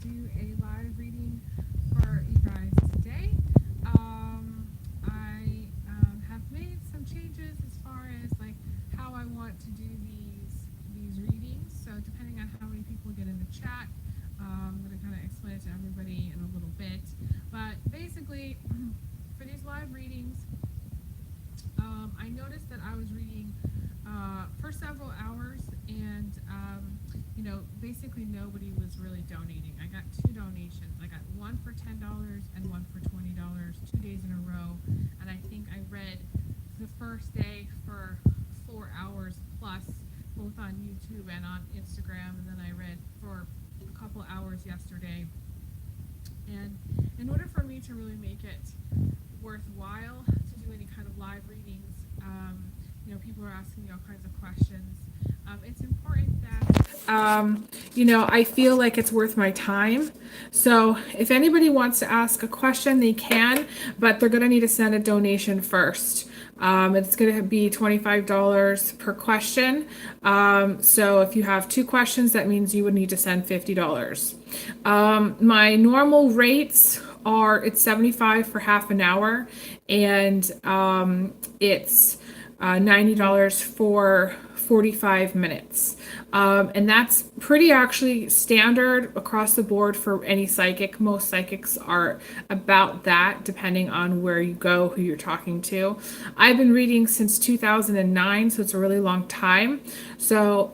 do a live reading for you guys today. I have made some changes as far as like how I want to do these readings. So depending on how many people get in the chat, I'm going to kind of explain it to everybody in a little bit. But basically, for these live readings, I noticed that I was reading for several hours, and basically nobody was really donating. I got two donations. I got one for $10 and one for $20, 2 days in a row, and I think I read the first day for 4 hours plus, both on YouTube and on Instagram, and then I read for a couple hours yesterday. And in order for me to really make it worthwhile to do any kind of live readings, people are asking me all kinds of questions. It's important that, I feel like it's worth my time. So if anybody wants to ask a question, they can, but they're going to need to send a donation first. It's going to be $25 per question. So if you have two questions, that means you would need to send $50. My normal rates are, it's $75 for half an hour, and it's $90 for 45 minutes. And that's pretty actually standard across the board for any psychic. Most psychics are about that, depending on where you go, who you're talking to. I've been reading since 2009, so it's a really long time. So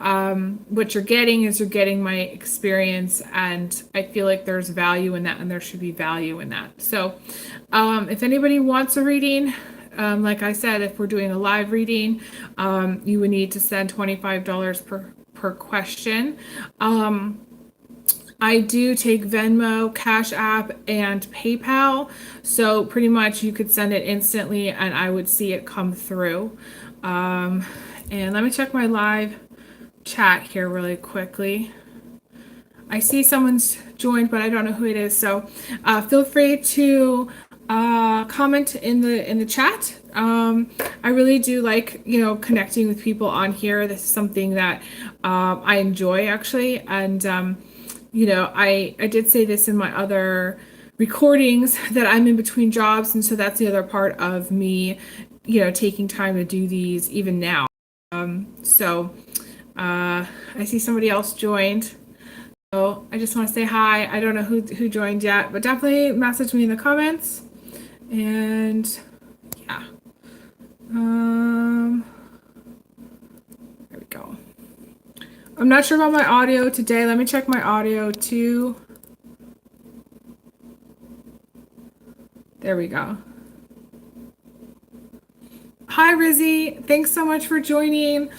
what you're getting is you're getting my experience, and I feel like there's value in that, and there should be value in that. So if anybody wants a reading, like I said, if we're doing a live reading, you would need to send $25 per question. I do take Venmo, Cash App, and PayPal. So pretty much you could send it instantly and I would see it come through. And let me check my live chat here really quickly. I see someone's joined, but I don't know who it is. So feel free to comment in the chat. I really do like, connecting with people on here. This is something that I enjoy actually. And, I did say this in my other recordings that I'm in between jobs. And so that's the other part of me, taking time to do these even now. I see somebody else joined. So I just want to say hi. I don't know who joined yet, but definitely message me in the comments. And yeah, there we go. I'm not sure about my audio today. Let me check my audio too. There we go. Hi, Rizzy. Thanks so much for joining.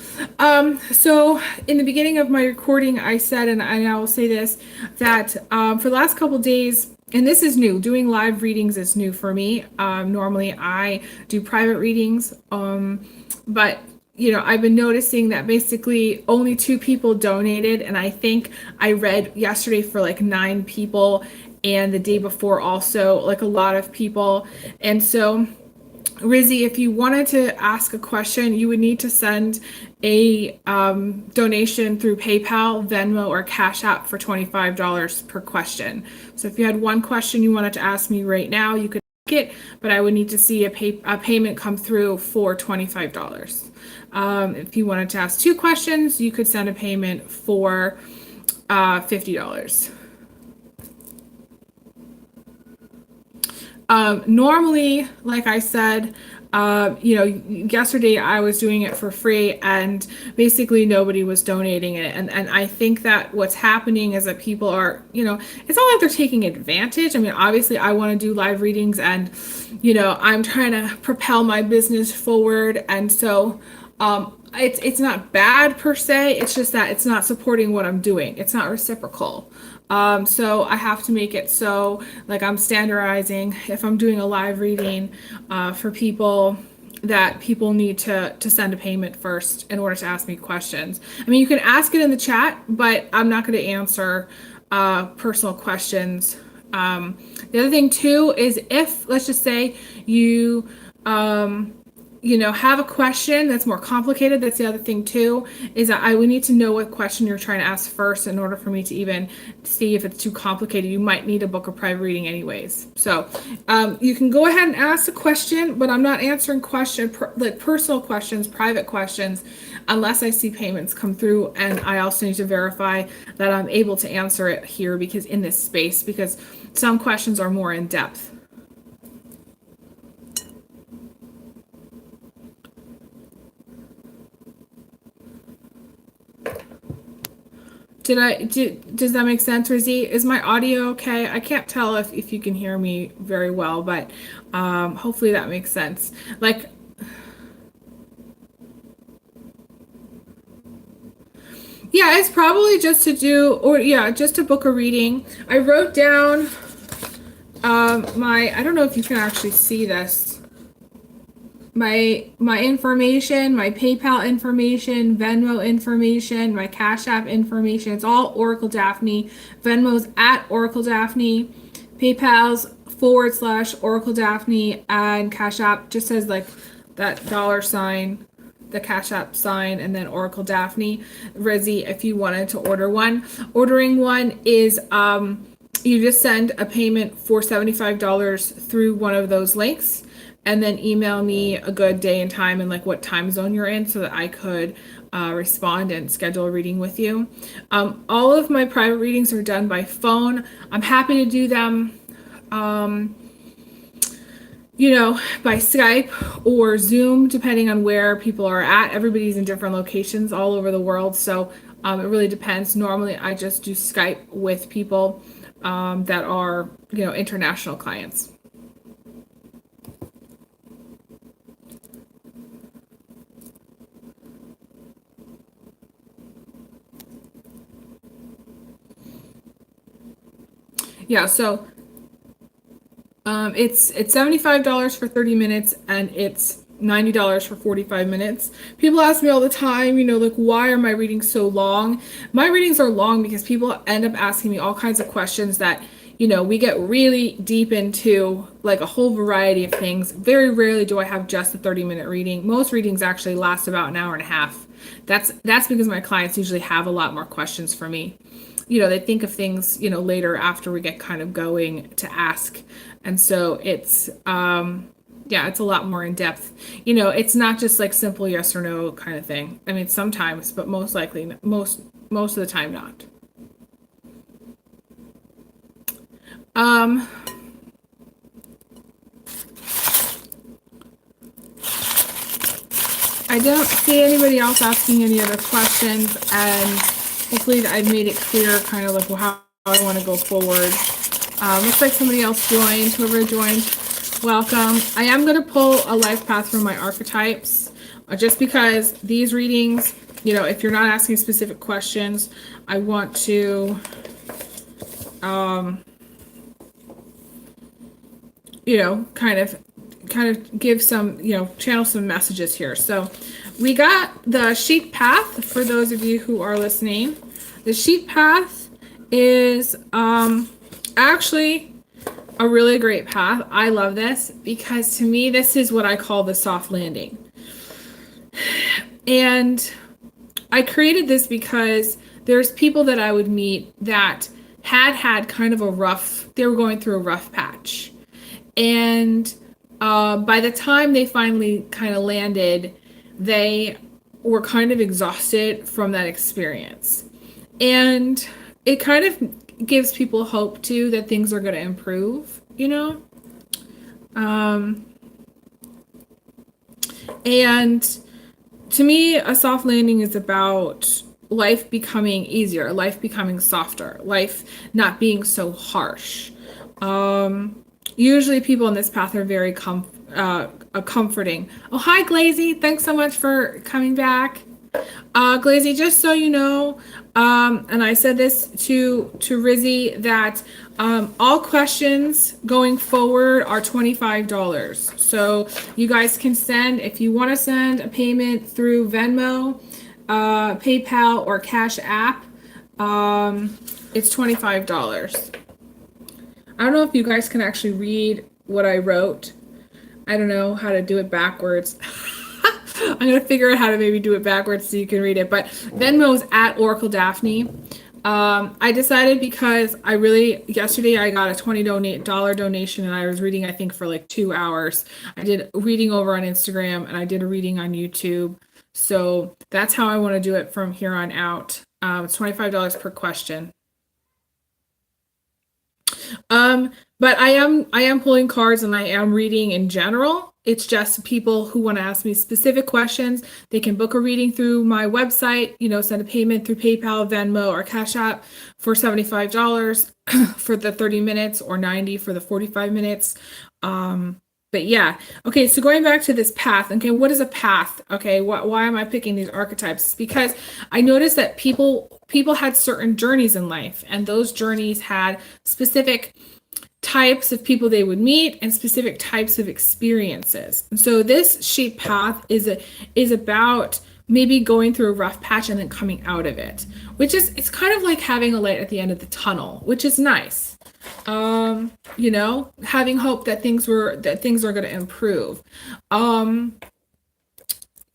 So in the beginning of my recording, I said, and I will say this, that for the last couple days, and this is new, doing live readings is new for me. Normally I do private readings, but I've been noticing that basically only 2 people donated, and I think I read yesterday for like 9 people, and the day before also like a lot of people. And so Rizzy, if you wanted to ask a question, you would need to send a donation through PayPal, Venmo, or Cash App for $25 per question. So if you had one question you wanted to ask me right now, you could ask it, but I would need to see a payment come through for $25. If you wanted to ask 2 questions, you could send a payment for $50. Normally, like I said, yesterday I was doing it for free and basically nobody was donating it. And I think that what's happening is that people are, it's not like they're taking advantage. I mean, obviously I want to do live readings and, I'm trying to propel my business forward. And so, it's not bad per se. It's just that it's not supporting what I'm doing. It's not reciprocal. So I have to make it so like I'm standardizing if I'm doing a live reading for people that people need to send a payment first in order to ask me questions. I mean, you can ask it in the chat, but I'm not going to answer personal questions. The other thing too is if, let's just say you have a question that's more complicated. That's the other thing too, is that I would need to know what question you're trying to ask first in order for me to even see if it's too complicated. You might need to book a private reading anyways. So you can go ahead and ask the question, but I'm not answering like personal questions, private questions, unless I see payments come through, and I also need to verify that I'm able to answer it here because in this space, because some questions are more in depth. Does that make sense, Rizzy? Is my audio okay? I can't tell if you can hear me very well, but hopefully that makes sense. Like, yeah, it's probably just to do, or yeah, just to book a reading. I wrote down I don't know if you can actually see this. My information, my PayPal information, Venmo information, my Cash App information. It's all OracleDaphne. Venmo's at OracleDaphne. PayPal's / OracleDaphne, and Cash App just says like that $, the Cash App sign, and then OracleDaphne. Rizzy, if you wanted to order one. Ordering one is you just send a payment for $75 through one of those links, and then email me a good day and time and like what time zone you're in so that I could respond and schedule a reading with you. All of my private readings are done by phone. I'm happy to do them by Skype or Zoom, depending on where people are at. Everybody's in different locations all over the world, so it really depends. Normally I just do Skype with people that are international clients. Yeah, so it's $75 for 30 minutes, and it's $90 for 45 minutes. People ask me all the time, like, why are my readings so long? My readings are long because people end up asking me all kinds of questions that, we get really deep into, like a whole variety of things. Very rarely do I have just a 30-minute reading. Most readings actually last about an hour and a half. That's because my clients usually have a lot more questions for me. They think of things, later after we get kind of going to ask. And so it's, it's a lot more in depth. It's not just like simple yes or no kind of thing. I mean, sometimes, but most likely, most of the time not. I don't see anybody else asking any other questions, and hopefully I've made it clear kind of like how I want to go forward. Looks like somebody else joined. Whoever joined, welcome. I am going to pull a life path from my archetypes, just because these readings, if you're not asking specific questions, I want to, kind of give some, channel some messages here. So we got the sheet path for those of you who are listening. The sheet path is actually a really great path. I love this because to me, this is what I call the soft landing. And I created this because there's people that I would meet that had kind of they were going through a rough patch. And by the time they finally kind of landed, they were kind of exhausted from that experience. And it kind of gives people hope too that things are going to improve, and to me, a soft landing is about life becoming easier, life becoming softer, life not being so harsh. Usually people on this path are very comforting. Oh, hi, Glazy. Thanks so much for coming back. Glazy, just so you know, and I said this to Rizzy, that all questions going forward are $25. So you guys can send, if you want to send a payment through Venmo, PayPal, or Cash App, it's $25. I don't know if you guys can actually read what I wrote. I don't know how to do it backwards. I'm gonna figure out how to maybe do it backwards so you can read it. But Venmo is at OracleDaphne. I decided because I really yesterday I got a $20 donation and I was reading I think for like 2 hours. I did reading over on Instagram and I did a reading on YouTube. So that's how I want to do it from here on out. It's $25 per question. Um, but I am pulling cards and I am reading in general. It's just people who want to ask me specific questions. They can book a reading through my website, send a payment through PayPal, Venmo, or Cash App for $75 for the 30 minutes or 90 for the 45 minutes. But yeah. Okay, so going back to this path, okay, what is a path? Okay, why am I picking these archetypes? Because I noticed that people had certain journeys in life, and those journeys had specific types of people they would meet and specific types of experiences. And so this shape path is about maybe going through a rough patch and then coming out of it, which is it's kind of like having a light at the end of the tunnel, which is nice. Having hope that things are going to improve.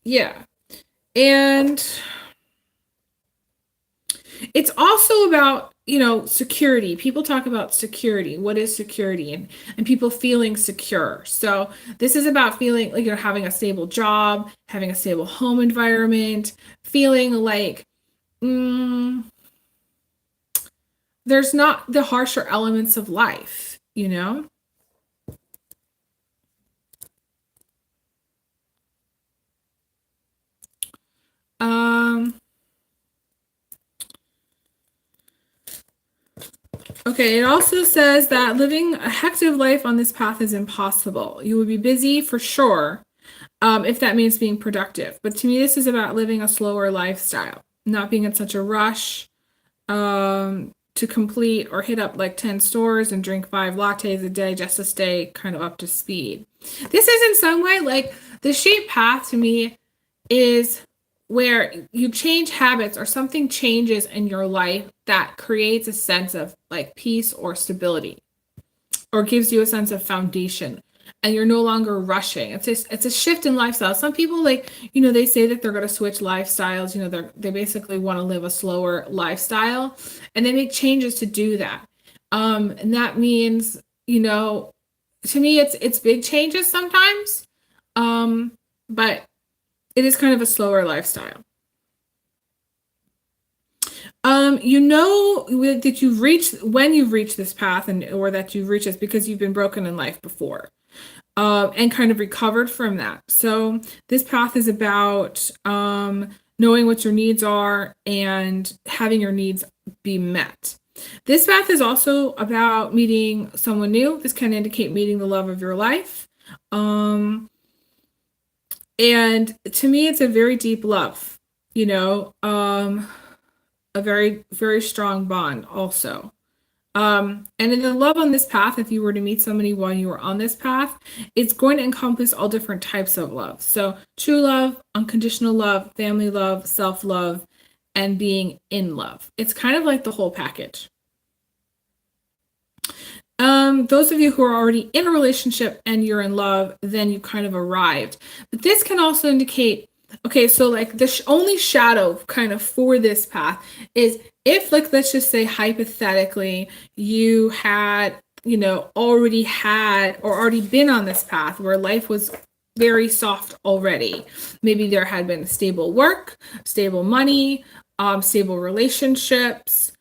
Yeah. And it's also about, security. People talk about security. What is security? And people feeling secure. So this is about feeling like you're having a stable job, having a stable home environment, feeling like there's not the harsher elements of life. Um, Okay, it also says that living a hectic life on this path is impossible. You will be busy for sure, if that means being productive. But to me, this is about living a slower lifestyle, not being in such a rush to complete or hit up like 10 stores and drink 5 lattes a day just to stay kind of up to speed. This is in some way like the shape path to me is where you change habits or something changes in your life that creates a sense of like peace or stability or gives you a sense of foundation and you're no longer rushing. It's a shift in lifestyle. Some people they say that they're going to switch lifestyles, they basically want to live a slower lifestyle and they make changes to do that. And that means, to me it's big changes sometimes. But it is kind of a slower lifestyle. That you've reached when you've reached this path or that you've reached this because you've been broken in life before, and kind of recovered from that. So this path is about knowing what your needs are and having your needs be met. This path is also about meeting someone new. This can indicate meeting the love of your life. And to me, it's a very deep love, a very, very strong bond also. And in the love on this path, if you were to meet somebody while you were on this path, it's going to encompass all different types of love. So true love, unconditional love, family love, self-love, and being in love. It's kind of like the whole package. Those of you who are already in a relationship and you're in love, then you kind of arrived. But this can also indicate, okay, so like the only shadow kind of for this path is if, like, let's just say hypothetically, you had, already had or already been on this path where life was very soft already. Maybe there had been stable work, stable money, stable relationships.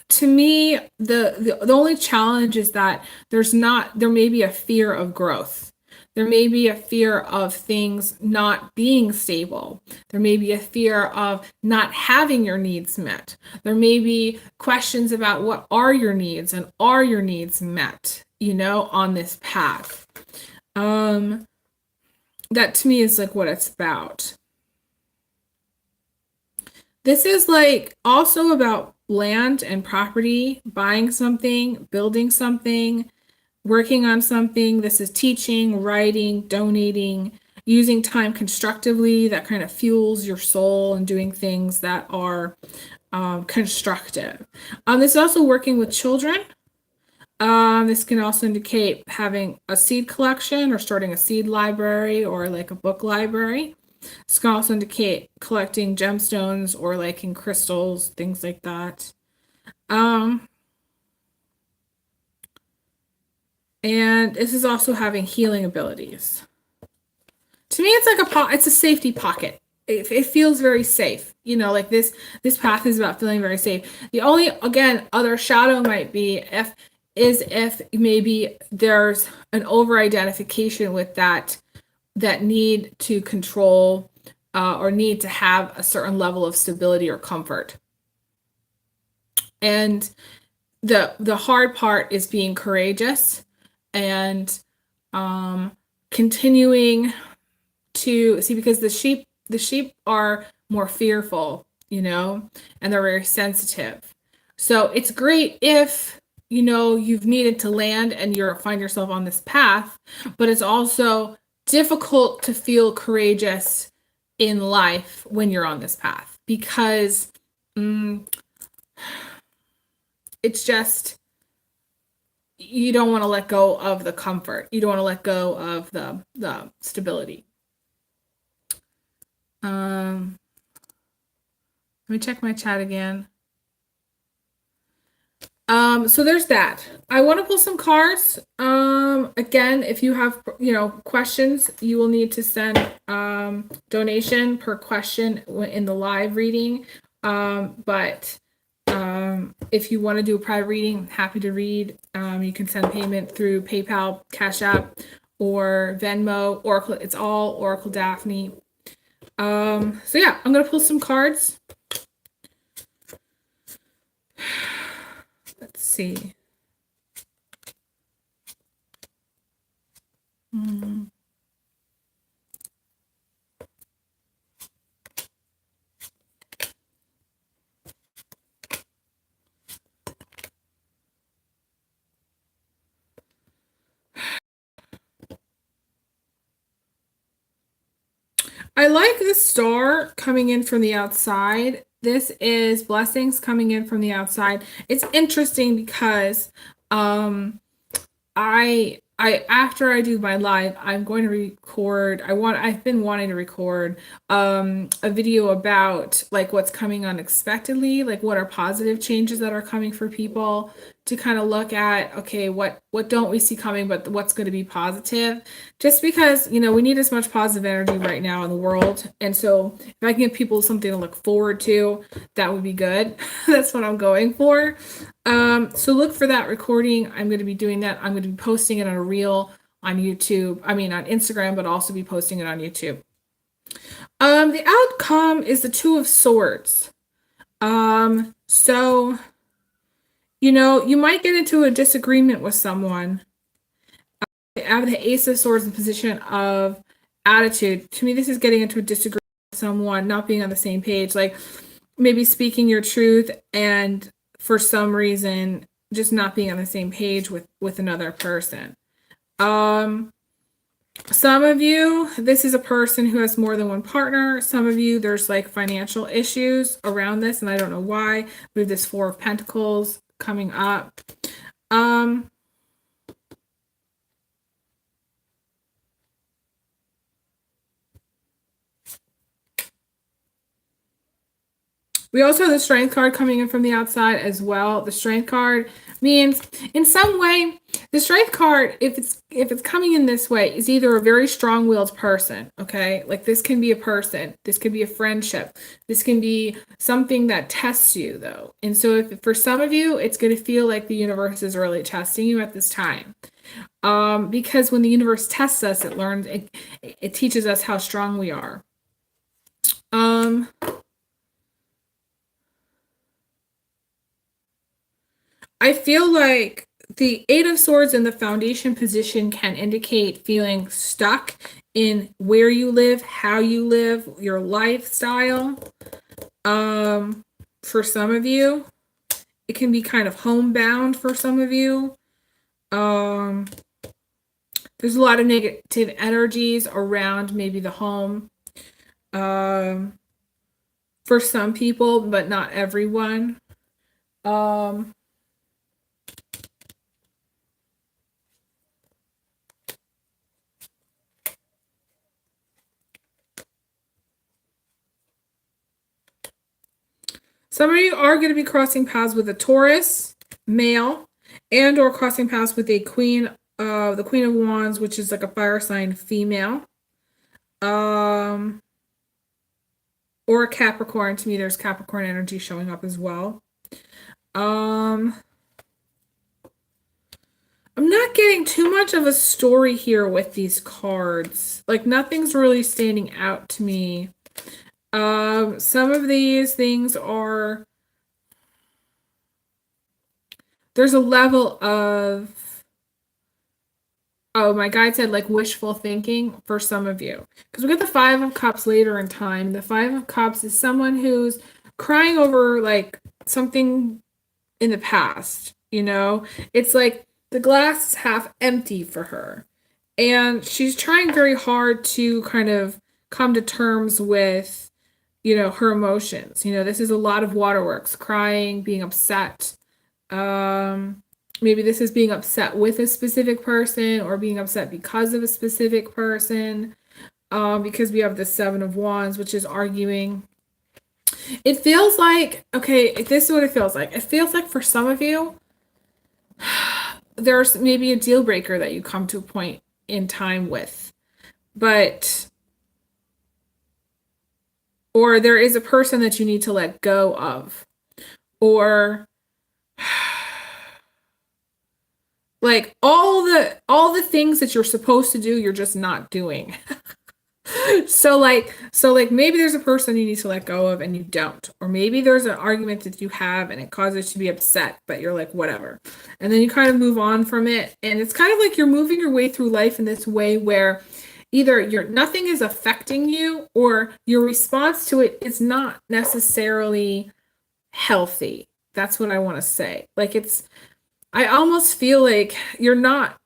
To me, the only challenge is that there may be a fear of growth. There may be a fear of things not being stable. There may be a fear of not having your needs met. There may be questions about what are your needs and are your needs met, on this path. That to me is like what it's about. This is like also about land and property, buying something, building something, working on something. This is teaching, writing, donating, using time constructively that kind of fuels your soul and doing things that are constructive. This is also working with children. This can also indicate having a seed collection or starting a seed library or like a book library. This can also indicate collecting gemstones or liking crystals, things like that. And this is also having healing abilities. To me, it's like it's a safety pocket. It feels very safe. You know, like this path is about feeling very safe. The only, again, other shadow might be if maybe there's an over identification with that need to control or need to have a certain level of stability or comfort. And the hard part is being courageous and continuing to see, because the sheep are more fearful, you know, and they're very sensitive. So it's great if, you know, you've needed to land and you find yourself on this path, but it's also difficult to feel courageous in life when you're on this path, because it's just, you don't want to let go of the comfort. You don't want to let go of the stability. Let me check my chat again. So there's that. I want to pull some cards. Again, if you have, you know, questions, you will need to send donation per question in the live reading. But if you want to do a private reading, I'm happy to read. You can send payment through PayPal, Cash App, or Venmo, Oracle. It's all OracleDaphne. So yeah, I'm gonna pull some cards. Let's see. I like the star coming in from the outside. This is blessings coming in from the outside. It's interesting because I after I do my live, I'm going to record. I've been wanting to record a video about like what's coming unexpectedly, like what are positive changes that are coming for people, to kind of look at, okay, what don't we see coming, but what's going to be positive, just because, you know, we need as much positive energy right now in the world. And so if I can give people something to look forward to, that would be good. That's what I'm going for. So look for that recording. I'm going to be doing that. I'm going to be posting it on a reel on YouTube. I mean, on Instagram, but also be posting it on YouTube. The outcome is the Two of Swords. So, you know, you might get into a disagreement with someone. I have the Ace of Swords in position of attitude. To me, this is getting into a disagreement with someone, not being on the same page, like maybe speaking your truth and for some reason just not being on the same page with another person. Some of you, this is a person who has more than one partner. Some of you, there's like financial issues around this, and I don't know why. We have this Four of Pentacles coming up. We also have the Strength card coming in from the outside as well. The Strength card means, in some way, the Strength card, if it's coming in this way, is either a very strong-willed person, okay? Like this can be a person, this could be a friendship, this can be something that tests you, though. And so if for some of you, it's going to feel like the universe is really testing you at this time. Because when the universe tests us, it teaches us how strong we are. I feel like the Eight of Swords in the foundation position can indicate feeling stuck in where you live, how you live, your lifestyle. For some of you, it can be kind of homebound for some of you. There's a lot of negative energies around maybe the home. For some people, but not everyone. Some of you are going to be crossing paths with a Taurus male, and or crossing paths with the Queen of Wands, which is like a fire sign female. Or a Capricorn. To me, there's Capricorn energy showing up as well. I'm not getting too much of a story here with these cards. Like, nothing's really standing out to me. Some of these things are, there's a level of, oh, my guide said like wishful thinking for some of you. Because we get the Five of Cups later in time. The Five of Cups is someone who's crying over like something in the past, you know? It's like the glass is half empty for her. And she's trying very hard to kind of come to terms with, you know, her emotions. You know, this is a lot of waterworks, crying, being upset. Maybe this is being upset with a specific person or being upset because of a specific person. Because we have the Seven of Wands, which is arguing. It feels like, okay, this is what it feels like. It feels like for some of you, there's maybe a deal breaker that you come to a point in time with. But, or there is a person that you need to let go of. Or like all the things that you're supposed to do, you're just not doing. So like maybe there's a person you need to let go of and you don't. Or maybe there's an argument that you have and it causes you to be upset, but you're like, whatever. And then you kind of move on from it. And it's kind of like you're moving your way through life in this way where either nothing is affecting you or your response to it is not necessarily healthy. That's what I want to say. Like I almost feel like you're not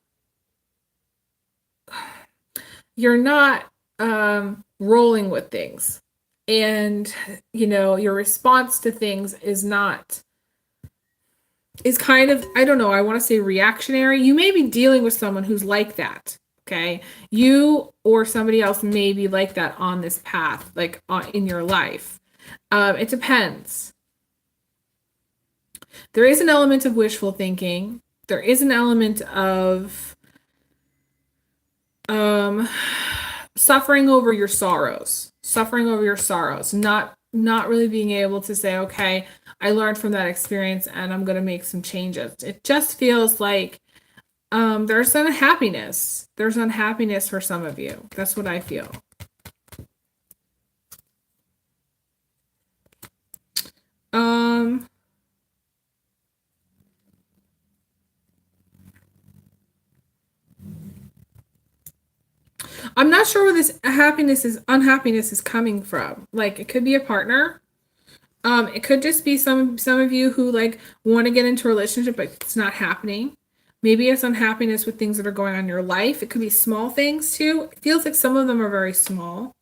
rolling with things. And, you know, your response to things is kind of, I don't know, I want to say reactionary. You may be dealing with someone who's like that. Okay. You or somebody else may be like that on this path, like in your life. It depends. There is an element of wishful thinking. There is an element of suffering over your sorrows, not really being able to say, okay, I learned from that experience and I'm going to make some changes. It just feels like there's unhappiness. There's unhappiness for some of you. That's what I feel. I'm not sure where this unhappiness is coming from. Like, it could be a partner. It could just be some of you who like want to get into a relationship, but it's not happening. Maybe it's unhappiness with things that are going on in your life. It could be small things too. It feels like some of them are very small.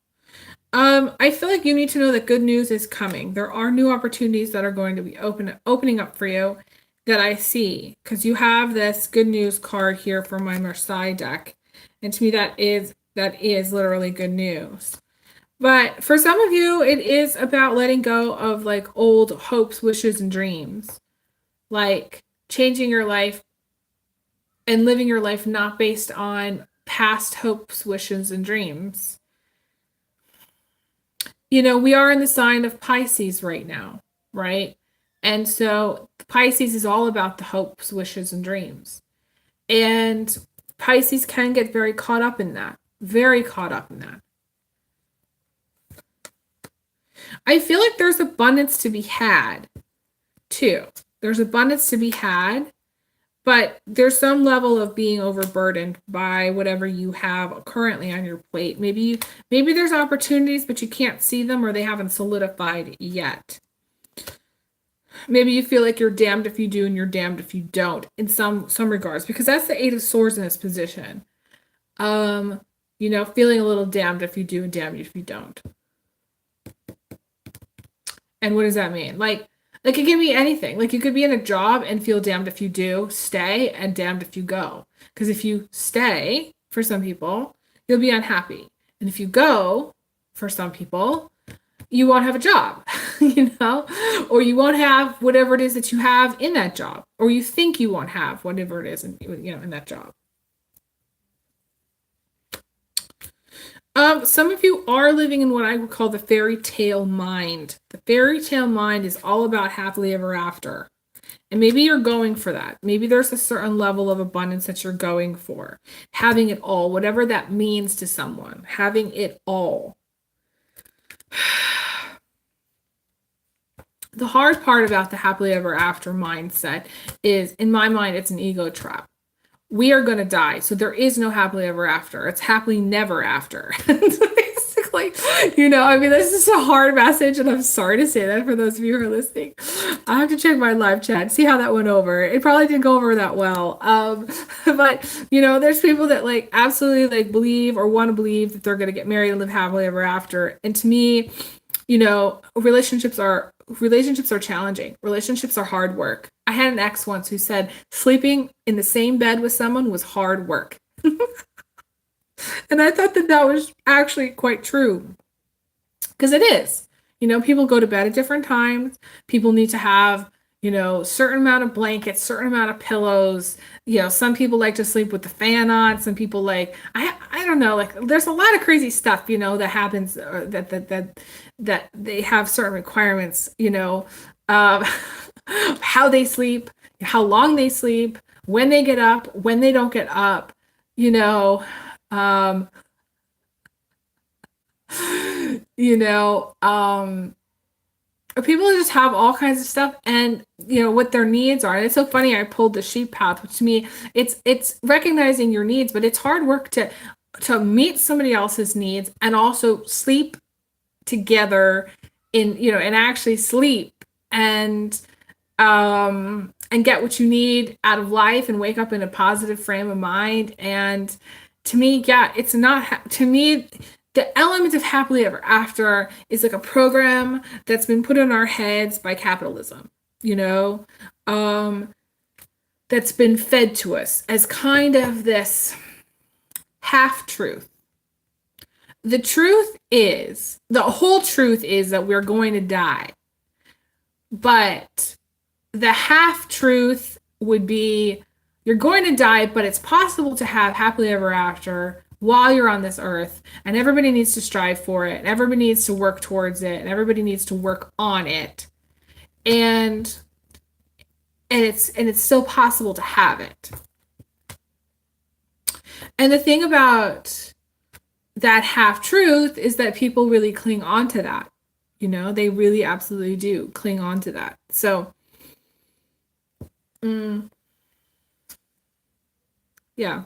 I feel like you need to know that good news is coming. There are new opportunities that are going to be opening up for you that I see, because you have this good news card here from my Marseille deck. And to me, that is literally good news. But for some of you, it is about letting go of like old hopes, wishes, and dreams. Like changing your life and living your life not based on past hopes, wishes, and dreams. You know, we are in the sign of Pisces right now, right? And so Pisces is all about the hopes, wishes, and dreams. And Pisces can get very caught up in that. Very caught up in that. I feel like there's abundance to be had, too. There's abundance to be had, but there's some level of being overburdened by whatever you have currently on your plate. Maybe there's opportunities, but you can't see them or they haven't solidified yet. Maybe you feel like you're damned if you do and you're damned if you don't in some regards, because that's the Eight of Swords in this position. You know, feeling a little damned if you do and damned if you don't. And what does that mean? Like it can be anything. Like you could be in a job and feel damned if you do stay and damned if you go. Because if you stay, for some people, you'll be unhappy. And if you go, for some people, you won't have a job, or you won't have whatever it is that you have in that job, or you think you won't have whatever it is in that job. Some of you are living in what I would call the fairy tale mind. The fairy tale mind is all about happily ever after. And maybe you're going for that. Maybe there's a certain level of abundance that you're going for. Having it all, whatever that means to someone, having it all. The hard part about the happily ever after mindset is, in my mind, it's an ego trap. We are going to die. So there is no happily ever after. It's happily never after. Basically, this is a hard message, and I'm sorry to say that for those of you who are listening. I have to check my live chat, see how that went over. It probably didn't go over that well. But there's people that absolutely believe or want to believe that they're going to get married and live happily ever after. And to me, relationships are challenging. Relationships are hard work. I had an ex once who said sleeping in the same bed with someone was hard work. And I thought that was actually quite true. Because it is. People go to bed at different times. People need to have, certain amount of blankets, certain amount of pillows. Some people like to sleep with the fan on. Some people I don't know, there's a lot of crazy stuff, that happens, that they have certain requirements, how they sleep, how long they sleep, when they get up, when they don't get up, people just have all kinds of stuff, and what their needs are. And it's so funny, I pulled the sheep path, which to me, it's recognizing your needs, but it's hard work to meet somebody else's needs and also sleep together and actually sleep and get what you need out of life and wake up in a positive frame of mind. And to me, it's not, to me, the element of happily ever after is like a program that's been put in our heads by capitalism, that's been fed to us as kind of this half-truth. The whole truth is that we're going to die. But the half-truth would be, you're going to die, but it's possible to have happily ever after while you're on this earth, and everybody needs to strive for it, and everybody needs to work towards it, and everybody needs to work on it. And it's still possible to have it. And the thing about that half-truth is that people really cling on to that. They really absolutely do cling on to that. So, yeah.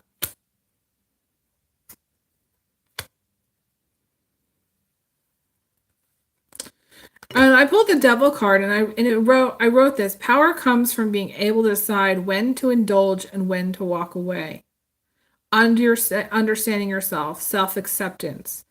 And I pulled the Devil card, and I wrote this: power comes from being able to decide when to indulge and when to walk away. Understanding yourself, self-acceptance,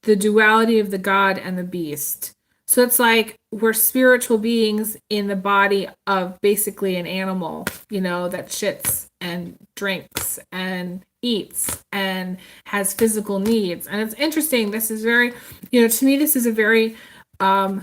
the duality of the God and the beast. So it's like we're spiritual beings in the body of basically an animal, that shits and drinks and eats and has physical needs. And it's interesting. This is very, to me, this is a very, a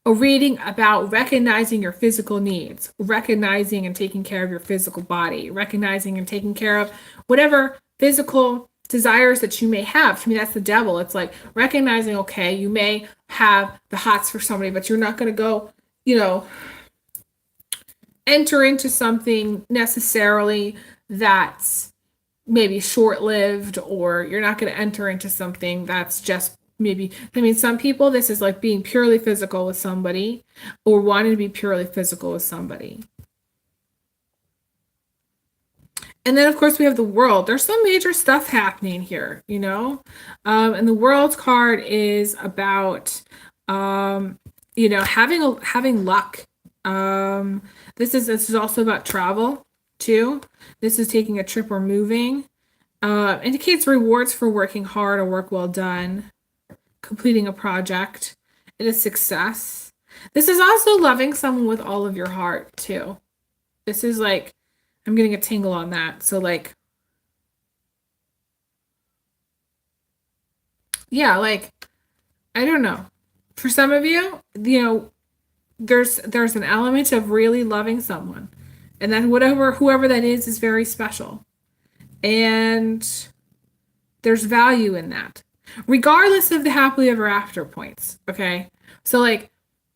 reading about recognizing your physical needs, recognizing and taking care of your physical body, recognizing and taking care of whatever physical desires that you may have. To me, that's the Devil. It's like recognizing, okay, you may have the hots for somebody, but you're not going to go, enter into something necessarily that's maybe short-lived, or you're not going to enter into something that's just maybe, some people, this is like being purely physical with somebody or wanting to be purely physical with somebody. And then, of course, we have the World. There's some major stuff happening here, and the World card is about, having luck. This is also about travel, too. This is taking a trip or moving. Indicates rewards for working hard or work well done, completing a project. It is success. This is also loving someone with all of your heart, too. This is like, I'm getting a tingle on that. So I don't know. For some of you, there's an element of really loving someone, and that whoever that is very special, and there's value in that, regardless of the happily ever after points. Okay, so like,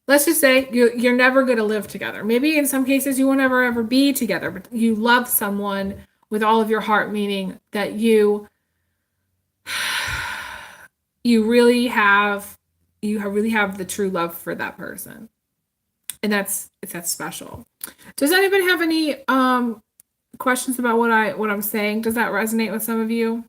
let's just say you're never going to live together. Maybe in some cases you won't ever be together, but you love someone with all of your heart, meaning that you really have the true love for that person, and that's special. Does anybody have any questions about what I'm saying? Does that resonate with some of you?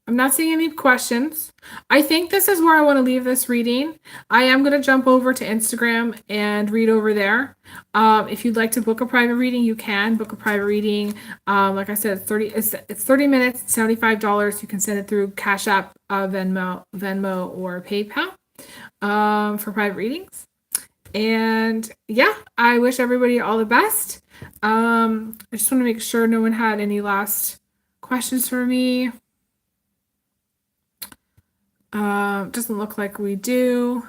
I'm not seeing any questions. I think this is where I want to leave this reading. I am going to jump over to Instagram and read over there. If you'd like to book a private reading, you can book a private reading. Like I said, it's 30 minutes, $75. You can send it through Cash App, Venmo, or PayPal for private readings. And yeah, I wish everybody all the best. I just want to make sure no one had any last questions for me. Doesn't look like we do.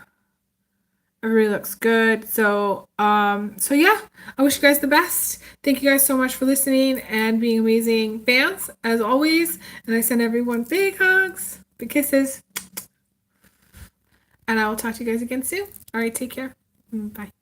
Everybody looks good. So yeah, I wish you guys the best. Thank you guys so much for listening and being amazing fans as always. And I send everyone big hugs, big kisses. And I will talk to you guys again soon. All right, take care. Bye.